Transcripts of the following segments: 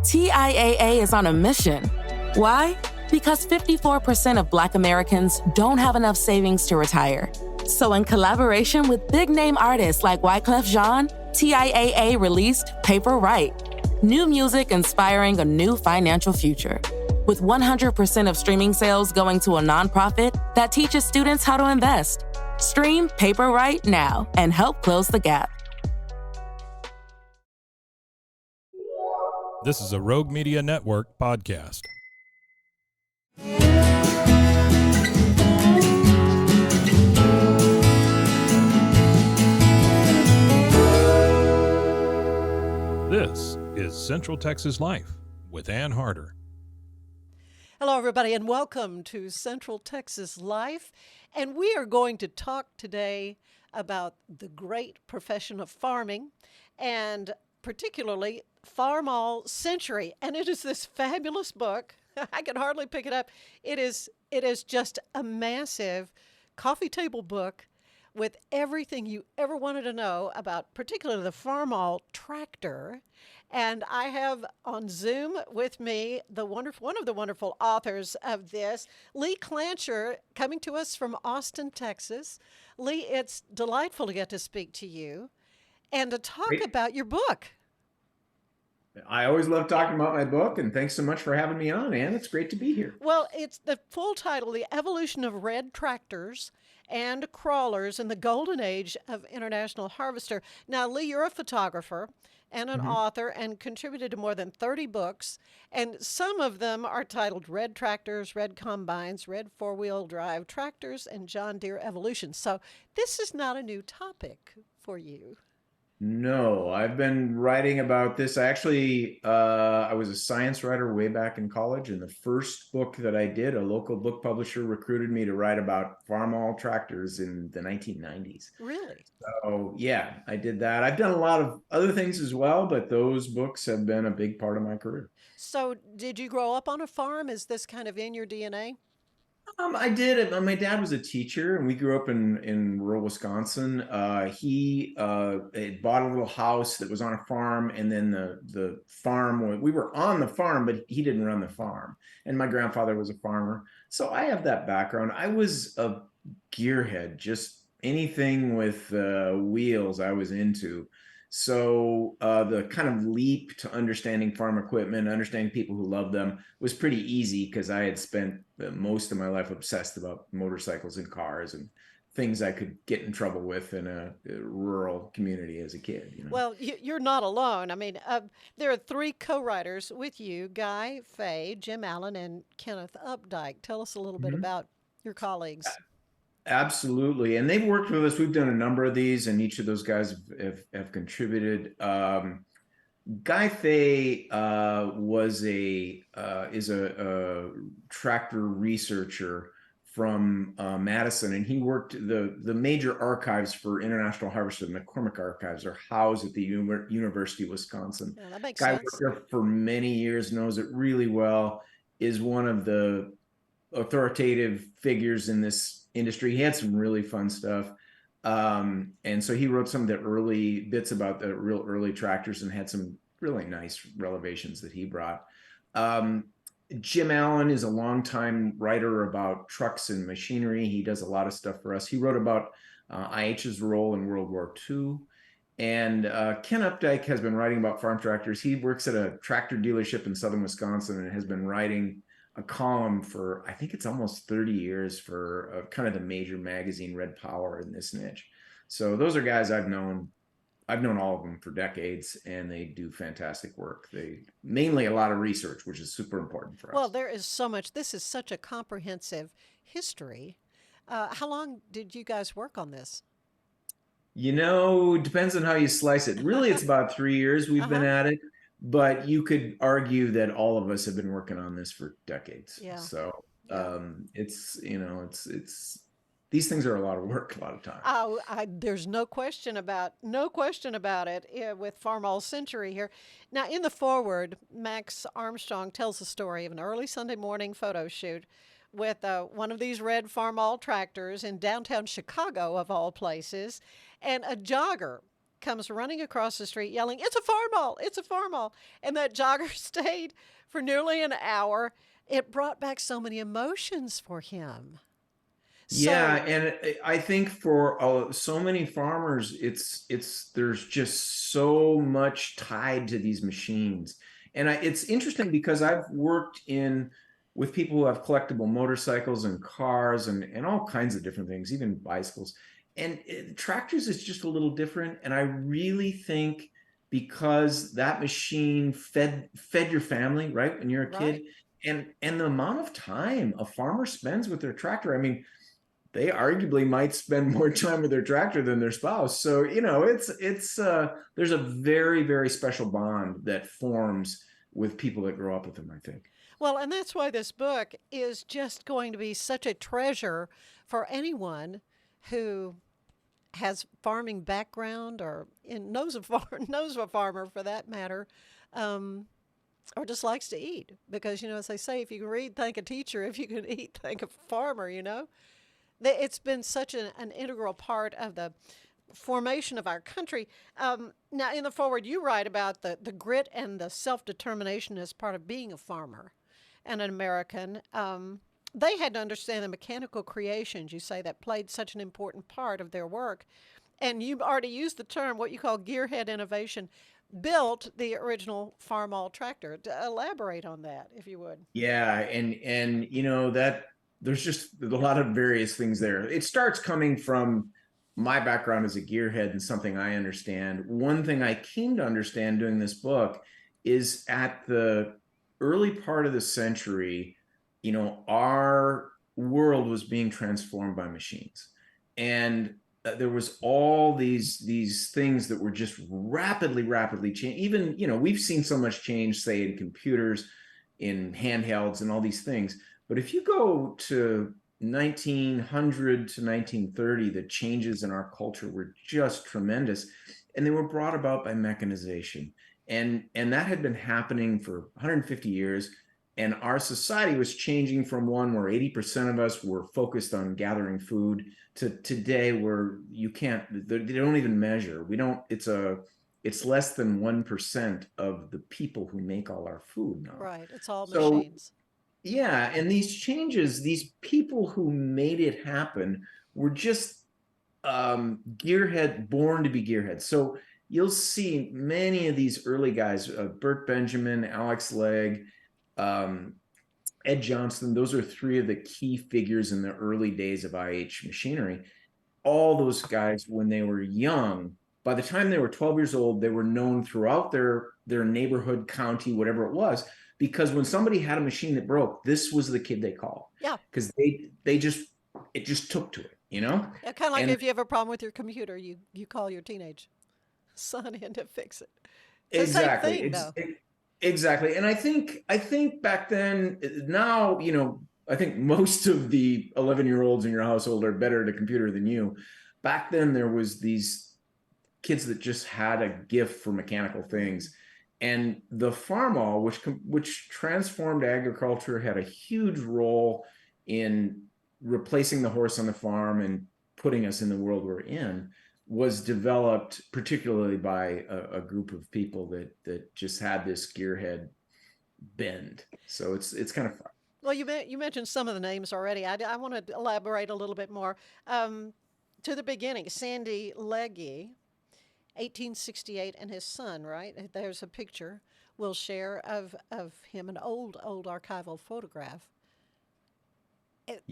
TIAA is on a mission. Why? Because 54% of Black Americans don't have enough savings to retire. So in collaboration with big-name artists like Wyclef Jean, TIAA released Paper Right, new music inspiring a new financial future. With 100% of streaming sales going to a nonprofit that teaches students how to invest. Stream Paper Right now and help close the gap. This is a Rogue Media Network podcast. This is Central Texas Life with Ann Harder. Hello, everybody, and welcome to Central Texas Life. And we are going to talk today about the great profession of farming and particularly Farmall Century. And it is this fabulous book. I can hardly pick it up. It is just a massive coffee table book with everything you ever wanted to know about particularly the Farmall tractor. And I have on Zoom with me one of the wonderful authors of this, Lee Klancher, coming to us from Austin, Texas. Lee, it's delightful to get to speak to you and to talk about your book. I always love talking about my book, and thanks so much for having me on, Ann. It's great to be here. Well, it's the full title, The Evolution of Red Tractors and Crawlers in the Golden Age of International Harvester. Now, Lee, you're a photographer and an author and contributed to more than 30 books, and some of them are titled Red Tractors, Red Combines, Red Four-Wheel Drive Tractors, and John Deere Evolution. So this is not a new topic for you. No, I've been writing about this. Actually, I was a science writer way back in college, and the first book that I did, a local book publisher recruited me to write about Farmall tractors in the 1990s. Really? So, yeah, I did that. I've done a lot of other things as well, but those books have been a big part of my career. So did you grow up on a farm? Is this kind of in your DNA? I did. My dad was a teacher, and we grew up in rural Wisconsin. He had bought a little house that was on a farm, and then the farm, we were on the farm, but he didn't run the farm. And my grandfather was a farmer. So I have that background. I was a gearhead, just anything with wheels I was into. So the kind of leap to understanding farm equipment, understanding people who love them was pretty easy because I had spent most of my life obsessed about motorcycles and cars and things I could get in trouble with in a rural community as a kid. You know? Well, you're not alone. I mean, there are three co-writers with you, Guy Fay, Jim Allen, and Kenneth UPDIKE. Tell us a little bit about your colleagues. Absolutely. And they've worked with us. We've done a number of these, and each of those guys have contributed. Guy Fay is a tractor researcher from Madison, and he worked the major archives for International Harvester. The McCormick archives are housed at the University of Wisconsin. Yeah, that makes Guy sense. worked there for many years, knows it really well, is one of the authoritative figures in this industry. He had some really fun stuff. And so he wrote some of the early bits about the real early tractors and had some really nice revelations that he brought. Jim Allen is a longtime writer about trucks and machinery. He does a lot of stuff for us. He wrote about IH's role in World War II. And Ken UPDIKE has been writing about farm tractors. He works at a tractor dealership in southern Wisconsin and has been writing a column for, I think it's almost 30 years for kind of the major magazine, Red Power, in this niche. So those are guys I've known all of them for decades, and they do fantastic work. They mainly a lot of research, which is super important for us. Well, there is so much. This is such a comprehensive history. How long did you guys work on this? You know, depends on how you slice it. Really, it's about 3 years we've been at it. But you could argue that all of us have been working on this for decades. Yeah. So it's these things are a lot of work, a lot of time. There's no question about it with Farmall Century here. Now, in the foreword, Max Armstrong tells the story of an early Sunday morning photo shoot with one of these red Farmall tractors in downtown Chicago, of all places, and a jogger comes running across the street yelling, "It's a Farmall! It's a Farmall!" And that jogger stayed for nearly an hour. It brought back so many emotions for him. Yeah, and I think for so many farmers, there's just so much tied to these machines, and it's interesting because I've worked with people who have collectible motorcycles and cars and all kinds of different things, even bicycles, and tractors is just a little different. And I really think because that machine fed your family, right, when you're a kid, and the amount of time a farmer spends with their tractor, I mean, they arguably might spend more time with their tractor than their spouse. So, there's a very, very special bond that forms with people that grow up with them, I think. Well, and that's why this book is just going to be such a treasure for anyone who has farming background or knows a farmer for that matter, or just likes to eat. Because, as they say, if you can read, thank a teacher. If you can eat, thank a farmer, It's been such an integral part of the formation of our country. Now, in the foreword, you write about the grit and the self-determination as part of being a farmer and an American. They had to understand the mechanical creations, you say, that played such an important part of their work. And you've already used the term, what you call gearhead innovation, built the original Farmall tractor. Elaborate on that, if you would. Yeah, and that there's just a lot of various things there. It starts coming from my background as a gearhead and something I understand. One thing I came to understand doing this book is at the early part of the century, our world was being transformed by machines. And there was all these things that were just rapidly changing. Even, we've seen so much change, say, in computers, in handhelds and all these things. But if you go to 1900 to 1930, the changes in our culture were just tremendous. And they were brought about by mechanization. And that had been happening for 150 years. And our society was changing from one where 80% of us were focused on gathering food to today where they don't even measure. It's less than 1% of the people who make all our food now. Right. It's all machines. Yeah, and these changes, these people who made it happen were just born to be gearheads. So you'll see many of these early guys, Bert Benjamin, Alex Legg, Ed Johnston. Those are three of the key figures in the early days of IH machinery. All those guys, when they were young, by the time they were 12 years old, they were known throughout their neighborhood, county, whatever it was. Because when somebody had a machine that broke, this was the kid they called. Yeah. Because it just took to it, Yeah, kind of like if you have a problem with your computer, you call your teenage son in to fix it. It's exactly. The same thing, though. Exactly. And I think back then, now, I think most of the 11-year-olds in your household are better at a computer than you. Back then, there was these kids that just had a gift for mechanical things. And the Farmall, which transformed agriculture, had a huge role in replacing the horse on the farm and putting us in the world we're in, was developed particularly by a group of people that just had this gearhead bend. So it's kind of fun. Well, you mentioned some of the names already. I want to elaborate a little bit more. To the beginning, Sandy Legge, 1868, and his son, right? There's a picture we'll share of him, an old archival photograph.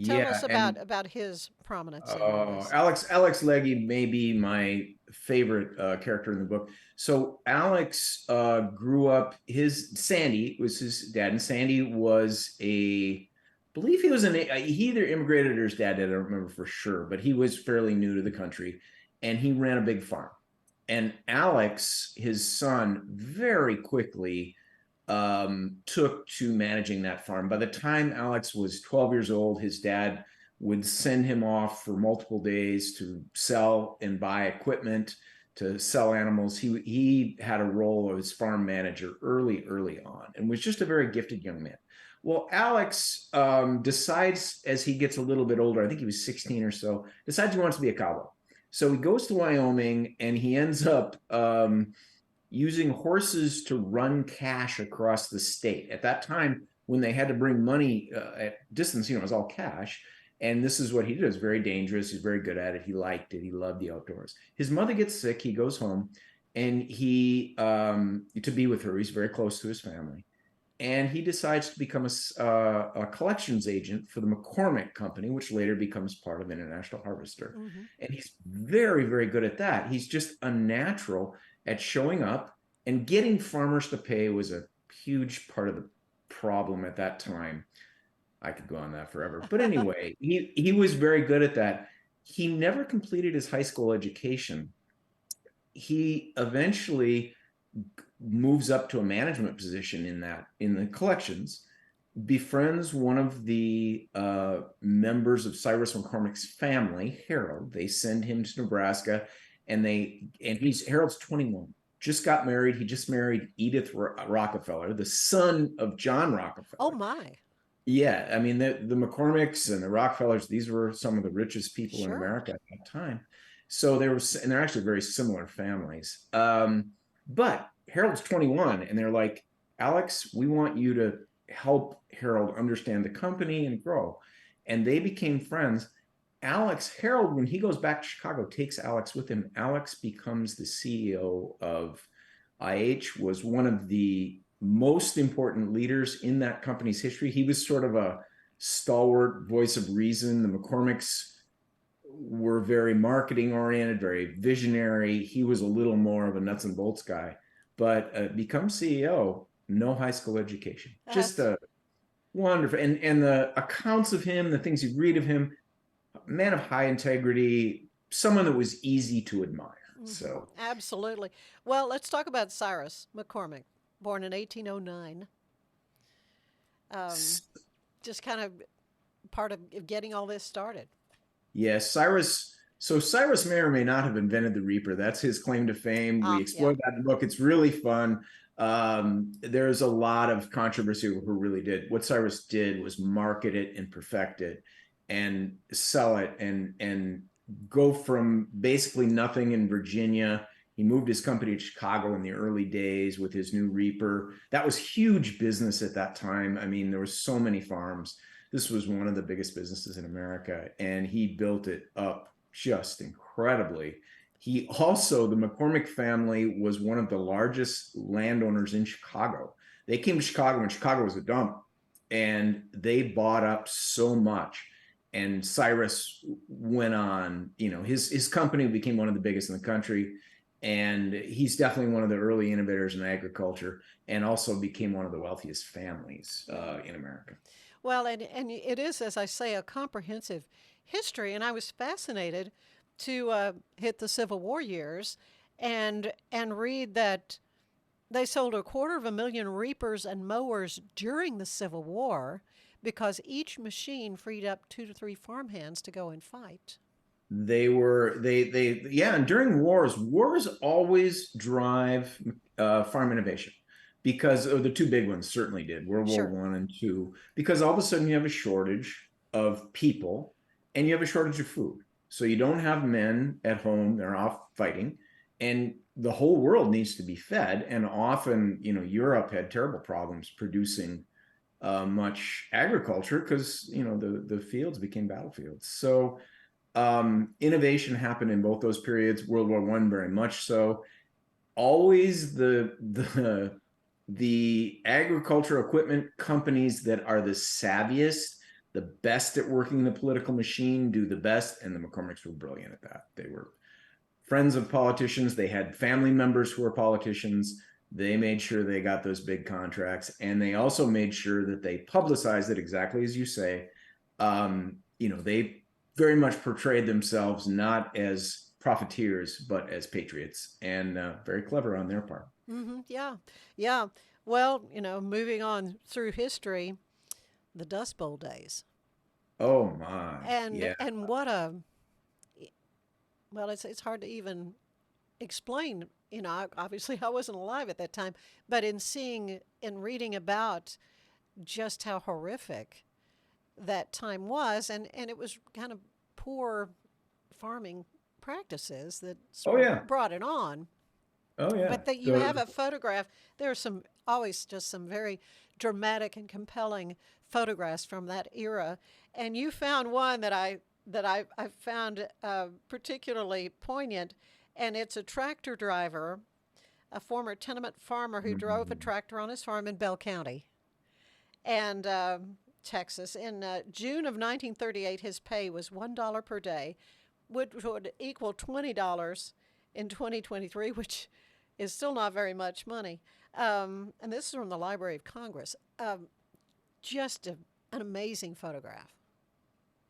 Tell us about his prominence. Alex Legge may be my favorite character in the book. So Alex grew up. Sandy was his dad, and Sandy was he either immigrated or his dad did. I don't remember for sure, but he was fairly new to the country, and he ran a big farm. And Alex, his son, very quickly took to managing that farm. By the time Alex was 12 years old, his dad would send him off for multiple days to sell and buy equipment, to sell animals. He had a role as farm manager early on, and was just a very gifted young man. Well, Alex decides as he gets a little bit older, I think he was 16 or so, decides he wants to be a cowboy. So he goes to Wyoming and he ends up using horses to run cash across the state. At that time, when they had to bring money at distance, it was all cash. And this is what he did. It was very dangerous. He's very good at it. He liked it. He loved the outdoors. His mother gets sick. He goes home and to be with her. He's very close to his family. And he decides to become a collections agent for the McCormick Company, which later becomes part of International Harvester. Mm-hmm. And he's very, very good at that. He's just a natural at showing up, and getting farmers to pay was a huge part of the problem at that time. I could go on that forever. But anyway, he was very good at that. He never completed his high school education. He eventually moves up to a management position in the collections, befriends one of the members of Cyrus McCormick's family, Harold. They send him to Nebraska, and Harold's 21. Just got married. He just married Edith Rockefeller, the son of John Rockefeller. Oh my. Yeah, I mean the McCormicks and the Rockefellers, these were some of the richest people in Sure. America at that time. So and they're actually very similar families. But Harold's 21, and they're like, Alex, we want you to help Harold understand the company and grow. And they became friends. Harold, when he goes back to Chicago, takes Alex with him. Alex becomes the CEO of IH, was one of the most important leaders in that company's history. He was sort of a stalwart voice of reason. The McCormicks were very marketing oriented, very visionary. He was a little more of a nuts and bolts guy, but becomes CEO, no high school education. Just a wonderful, and the accounts of him, the things you read of him, man of high integrity, someone that was easy to admire. Mm-hmm. So absolutely. Well, let's talk about Cyrus McCormick, born in 1809. Just kind of part of getting all this started. Yes, Cyrus. So Cyrus may or may not have invented the Reaper. That's his claim to fame. We explore that in the book. It's really fun. There's a lot of controversy over who really did. What Cyrus did was market it and perfect it and sell it and go from basically nothing in Virginia. He moved his company to Chicago in the early days with his new Reaper. That was huge business at that time. I mean, there were so many farms. This was one of the biggest businesses in America, and he built it up just incredibly. The McCormick family was one of the largest landowners in Chicago. They came to Chicago when Chicago was a dump, and they bought up so much. And Cyrus went on, his company became one of the biggest in the country. And he's definitely one of the early innovators in agriculture, and also became one of the wealthiest families in America. Well, and it is, as I say, a comprehensive history. And I was fascinated to hit the Civil War years and read that they sold 250,000 reapers and mowers during the Civil War because each machine freed up 2 to 3 farmhands to go and fight. And during wars always drive farm innovation, because the two big ones certainly did, World War I and II, because all of a sudden you have a shortage of people and you have a shortage of food. So you don't have men at home, they're off fighting, and the whole world needs to be fed. And often, Europe had terrible problems producing much agriculture because, the fields became battlefields. So innovation happened in both those periods. World War I, very much so. Always the agricultural equipment companies that are the savviest, the best at working the political machine, do the best. And the McCormicks were brilliant at that. They were friends of politicians. They had family members who were politicians. They made sure they got those big contracts. And they also made sure that they publicized it exactly as you say. They very much portrayed themselves not as profiteers, but as patriots, and very clever on their part. Mm-hmm. Yeah. Well, moving on through history, the Dust Bowl days. Oh my! And what it's hard to even explain. Obviously I wasn't alive at that time, but in reading about just how horrific that time was, and it was kind of poor farming practices that Oh sort yeah. of brought it on. Oh yeah. But that you have a photograph. There are some always just some very dramatic and compelling photographs from that era, and you found one that I found particularly poignant, and it's a tractor driver, a former tenement farmer who drove a tractor on his farm in Bell County, and Texas. In June of 1938, his pay was $1 per day, which would equal $20 in 2023, which is still not very much money. And this is from the Library of Congress. Just an amazing photograph.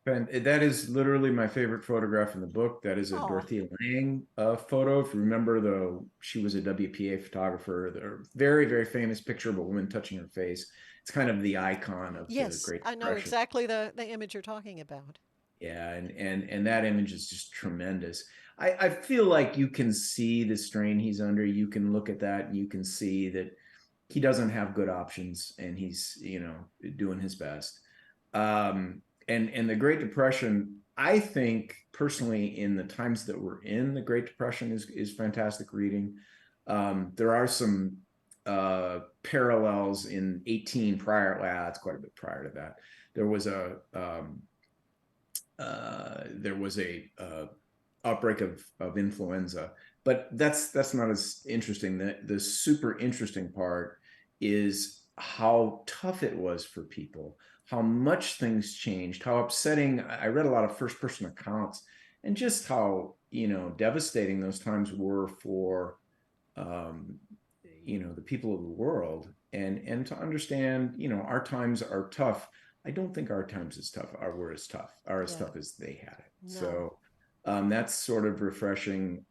And that is literally my favorite photograph in the book. That is a Aw. Dorothea Lange photo. If you remember, she was a WPA photographer. The very, very famous picture of a woman touching her face. It's kind of the icon of the Yes, Great I know Depression. exactly the image you're talking about. Yeah, and that image is just tremendous. I feel like you can see the strain he's under. You can look at that and you can see that he doesn't have good options, and he's doing his best. And the Great Depression, I think personally, in the times that we're in, the Great Depression is fantastic reading. There are some parallels in 18 prior. Well, it's quite a bit prior to that. There was a outbreak of influenza, but that's not as interesting. The super interesting part is how tough it was for people, how much things changed, how upsetting. I read a lot of first person accounts, and just how devastating those times were for the people of the world, and to understand our times are tough. I don't think our times are as tough as they had it. No. So that's sort of refreshing.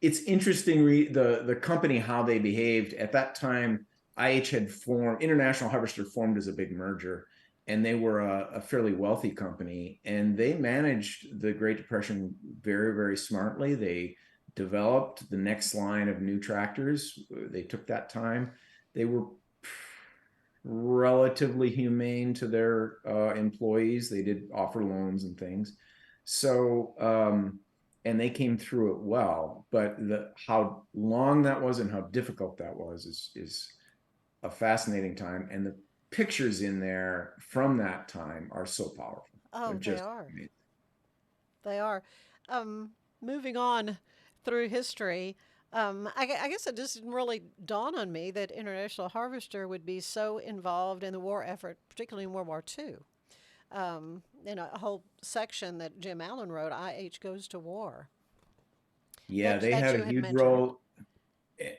It's interesting the company, how they behaved at that time. IH had formed, International Harvester formed as a big merger, and they were a fairly wealthy company, and they managed the Great Depression very, very smartly. They developed the next line of new tractors. They took that time. They were relatively humane to their employees. They did offer loans and things. So, and they came through it well. But how long that was and how difficult that was is a fascinating time. And the pictures in there from that time are so powerful. Oh, They're they are. amazing. They are. Moving on through history, I guess it just didn't really dawn on me that International Harvester would be so involved in the war effort, particularly in World War II. In a whole section that Jim Allen wrote, IH Goes to War. Yeah, they had a huge role.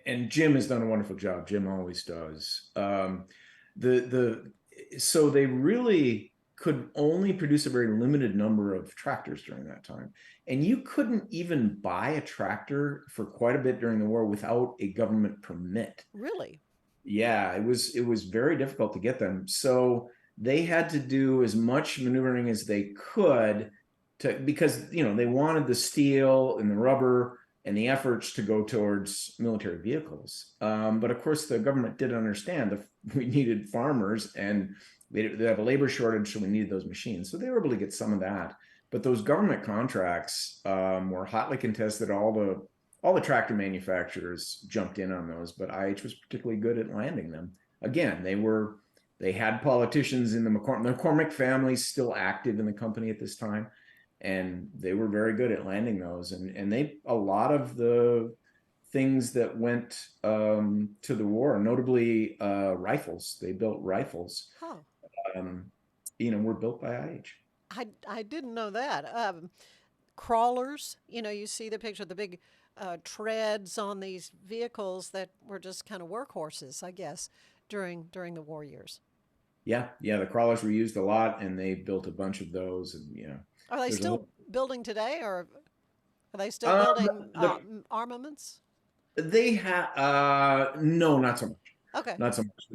And Jim has done a wonderful job. Jim always does. So they really could only produce a very limited number of tractors during that time. And you couldn't even buy a tractor for quite a bit during the war without a government permit. Really? Yeah, it was very difficult to get them. So they had to do as much maneuvering as they could because they wanted the steel and the rubber and the efforts to go towards military vehicles. But of course, the government did understand that we needed farmers, and they have a labor shortage, so we needed those machines. So they were able to get some of that. But those government contracts were hotly contested. All the tractor manufacturers jumped in on those, but IH was particularly good at landing them. Again, they had politicians in the McCormick family still active in the company at this time, and they were very good at landing those. And a lot of the things that went to the war, notably rifles. They built rifles. Huh. Were built by IH. I didn't know that. Crawlers, you see the picture of the big treads on these vehicles that were just kind of workhorses, I guess, during the war years. Yeah, the crawlers were used a lot, and they built a bunch of those. And are they still building today, or are they still building armaments? They have no, not so much. Okay. Not so much.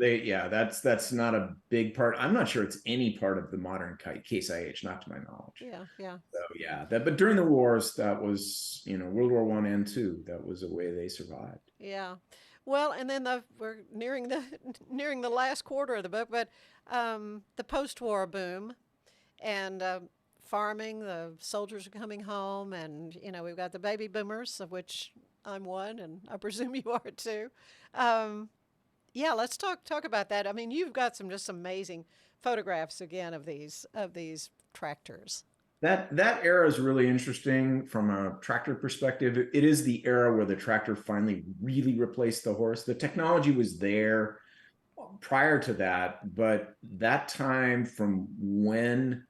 That's not a big part. I'm not sure it's any part of the modern Case IH, not to my knowledge. Yeah. So but during the wars, that was World War I and II. That was a way they survived. Yeah. Well, and then we're nearing the last quarter of the book, but the post-war boom and farming. The soldiers are coming home, and we've got the baby boomers, of which I'm one, and I presume you are too. Yeah, let's talk about that. I mean, you've got some just amazing photographs again of these tractors. That era is really interesting from a tractor perspective. It is the era where the tractor finally really replaced the horse. The technology was there prior to that, but that time from when,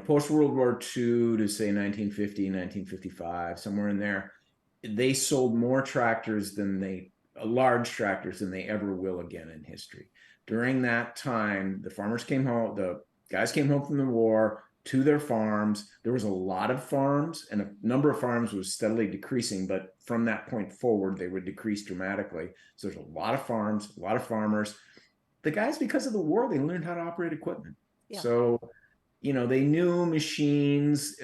post World War II to say 1950, 1955, somewhere in there, they sold more large tractors than they ever will again in history. During that time, the farmers came home, the guys came home from the war to their farms. There was a lot of farms, and a number of farms was steadily decreasing, but from that point forward, they would decrease dramatically. So there's a lot of farms, a lot of farmers. The guys, because of the war, they learned how to operate equipment. Yeah. So, they knew machines.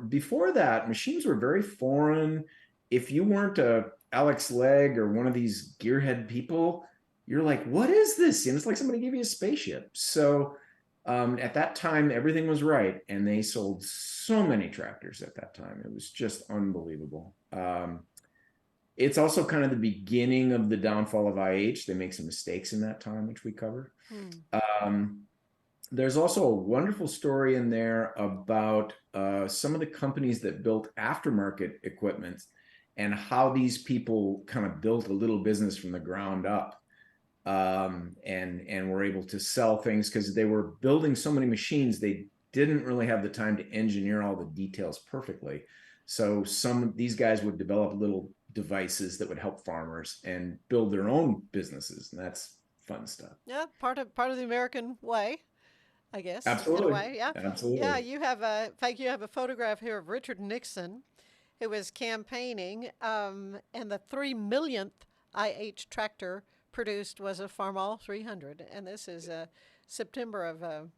Before that, machines were very foreign. If you weren't a Alex Legg or one of these gearhead people, you're like, what is this? And it's like somebody gave you a spaceship. So at that time, everything was right. And they sold so many tractors at that time. It was just unbelievable. It's also kind of the beginning of the downfall of IH. They make some mistakes in that time, which we covered. There's also a wonderful story in there about some of the companies that built aftermarket equipment and how these people kind of built a little business from the ground up, and were able to sell things because they were building so many machines. They didn't really have the time to engineer all the details perfectly. So these guys would develop little devices that would help farmers and build their own businesses, and that's fun stuff. Yeah, part of the American way, I guess. Absolutely. In a way, yeah. Absolutely. Yeah, you have a photograph here of Richard Nixon, who was campaigning, and the 3 millionth IH tractor produced was a Farmall 300, and this is September of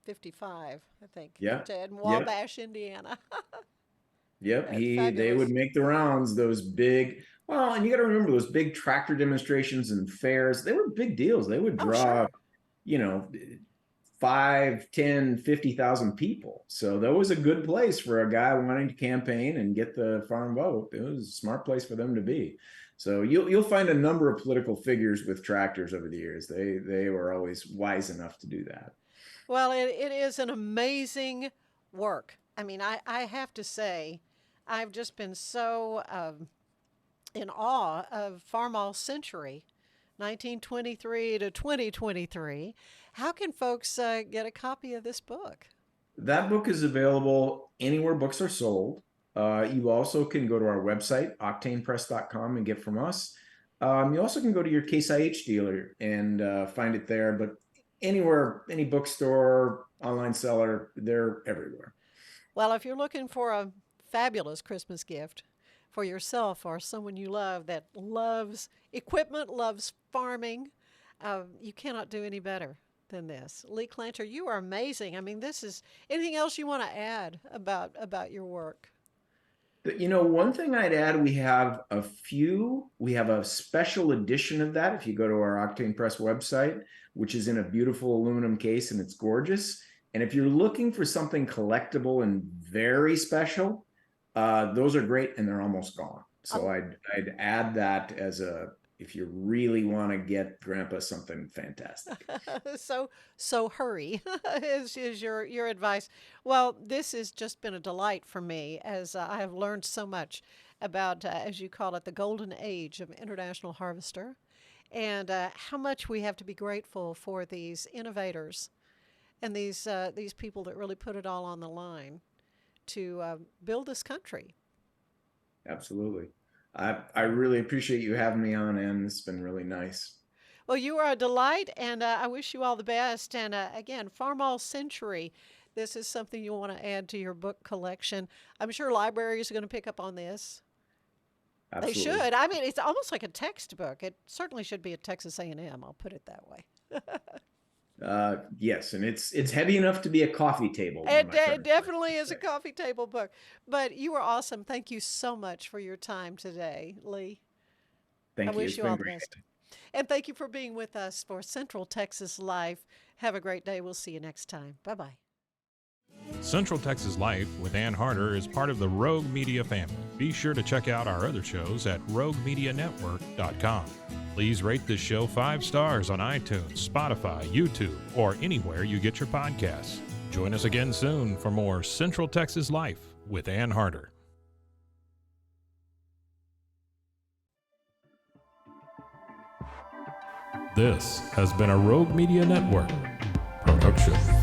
55, I think. Yeah. In Wabash, Indiana. Yep, they would make the rounds, those big, and you got to remember those big tractor demonstrations and fairs, they were big deals. They would draw, 5, 10, 50,000 people. So that was a good place for a guy wanting to campaign and get the farm vote. It was a smart place for them to be. So you'll find a number of political figures with tractors over the years. They were always wise enough to do that. Well, it is an amazing work. I mean, I have to say, I've just been so in awe of Farmall Century, 1923 to 2023. How can folks get a copy of this book? That book is available anywhere books are sold. You also can go to our website, octanepress.com, and get from us. You also can go to your Case IH dealer and find it there. But anywhere, any bookstore, online seller, they're everywhere. Well, if you're looking for a fabulous Christmas gift for yourself or someone you love that loves equipment, loves farming, you cannot do any better than this. Lee Klancher, you are amazing. I mean, this is anything else you want to add about your work? One thing I'd add, we have a special edition of that. If you go to our Octane Press website, which is in a beautiful aluminum case and it's gorgeous. And if you're looking for something collectible and very special, those are great and they're almost gone. So I'd add that as if you really want to get Grandpa something fantastic. So hurry is your advice. Well, this has just been a delight for me as I have learned so much about, as you call it, the golden age of International Harvester, and how much we have to be grateful for these innovators and these people that really put it all on the line to build this country. Absolutely. I really appreciate you having me on, Ann. It's been really nice. Well, you are a delight, and I wish you all the best. And again, Farmall Century, this is something you'll want to add to your book collection. I'm sure libraries are going to pick up on this. Absolutely. They should. I mean, it's almost like a textbook. It certainly should be at Texas A&M. I'll put it that way. Yes, and it's heavy enough to be a coffee table. It definitely is a coffee table book. But you were awesome. Thank you so much for your time today, Lee. Thank you. I wish you all the best. And thank you for being with us for Central Texas Life. Have a great day. We'll see you next time. Bye-bye. Central Texas Life with Ann Harder is part of the Rogue Media family. Be sure to check out our other shows at roguemedianetwork.com. Please rate this show 5 stars on iTunes, Spotify, YouTube, or anywhere you get your podcasts. Join us again soon for more Central Texas Life with Ann Harder. This has been a Rogue Media Network production.